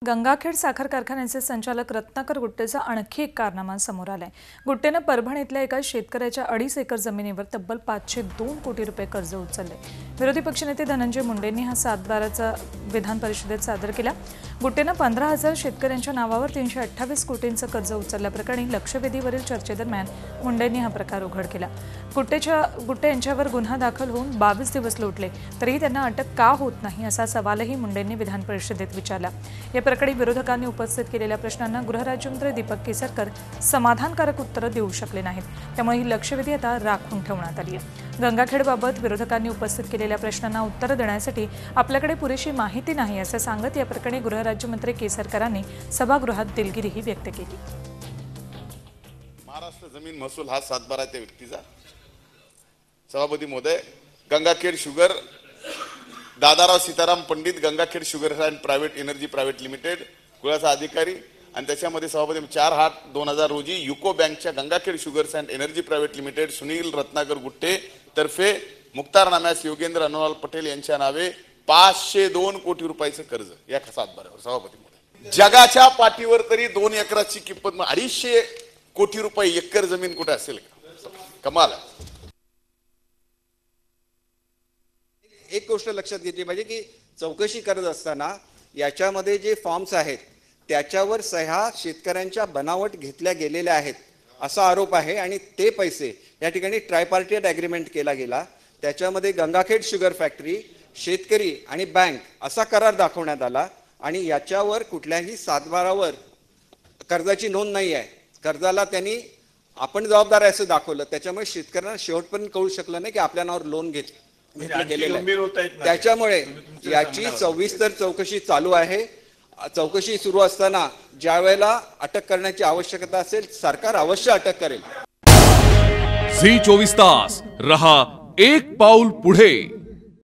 गंगाखेड साखर कारखान्याचे संचालक रत्नाकर गुट्टेचा आणखी एक कारनामा समोर आलाय। गुट्टेने परभणीतल्या एका शेतकऱ्याच्या 2.5 एकर जमिनीवर तब्बल 502 कोटी रुपये कर्ज उचलले। विरोधी पक्षनेते धनंजय मुंडेंनी हा सातबाराचा विधान परिषदेत सादर केला। गुट्टेने 15,000 शेतकऱ्यांच्या नावावर 328 कोटींचं कर्ज उचलल्याप्रकरणी लक्षवेधीवरील चर्चेदरम्यान मुंडेंनी हा प्रकार उघड केला। गुट्टे यांच्यावर गुन्हा दाखल होऊन 22 दिवस लोटले तरीही त्यांना अटक का होत नाही असा सवालही मुंडेंनी विधान परिषदेत विचारला। या प्रकरणी विरोधकांनी उपस्थित केलेल्या प्रश्नांना गृहराज्यमंत्री दीपक केसरकर समाधानकारक उत्तरे देऊ शकले नाहीत, त्यामुळे ही लक्षवेधी आता राखून ठेवण्यात आली आहे। गंगाखेडबाबत विरोधकांनी उपस्थित केलेल्या प्रश्नांना उत्तर देण्यासाठी आपल्याकडे पुरेशी माहिती नाही असं सांगत या प्रकरणी गृहराज्यमंत्री केसरकरांनी सभागृहात दिलगिरीही व्यक्त केली। महाराष्ट्र जमीन महसूल हा सातबारा त्या व्यक्तीचा सभापती महोदय Gangakhed sugar Dadarao Sitaram Pandit Gangakhed sugar and private energy private limited कुळाचा अधिकारी आणि त्याच्यामध्ये सभापती 4/8/2000 रोजी युको बँकच्या Gangakhed sugars and energy private limited Sunil Ratnakar Gutte तर्फे मुक्तारनाम्यास योगेंद्र अनुराल पटेल यांच्या नावे 502 कोटी रुपयाचं कर्ज या सातबाऱ्यावर सभापती महोदय। जगाच्या पाठीवर तरी 2 एकराची किंमत 250 कोटी रुपये एकर जमीन कुठे असेल का? कमाल आहे। एक गोष्ट लक्षात घेतली पाहिजे की चौकशी करत असताना याच्यामध्ये जे फॉर्म्स आहेत त्याच्यावर सह्या शेतकऱ्यांच्या बनावट घेतल्या गेलेल्या आहेत असा आरोप आहे आणि ते पैसे या ठिकाणी ट्रायपार्टिएट ॲग्रीमेंट केला गेला। त्याच्यामध्ये गंगाखेड शुगर फॅक्टरी, शेतकरी आणि बँक असा करार दाखवण्यात आला आणि याच्यावर कुठल्याही सातबारावर कर्जाची नोंद नाही आहे। कर्जाला त्यांनी आपण जबाबदार आहे असं दाखवलं, त्याच्यामुळे शेतकऱ्यांना शेवटपर्यंत कळू शकलं नाही की आपल्या नावावर लोन घेतलं गेलेलं। त्याच्यामुळे याची सविस्तर चौकशी चालू आहे। चौकशी सुरू असताना ज्या वेळेला अटक करण्याची आवश्यकता असेल सरकार अवश्य अटक करेल। झी 24 तास रहा एक पाऊल पुढे।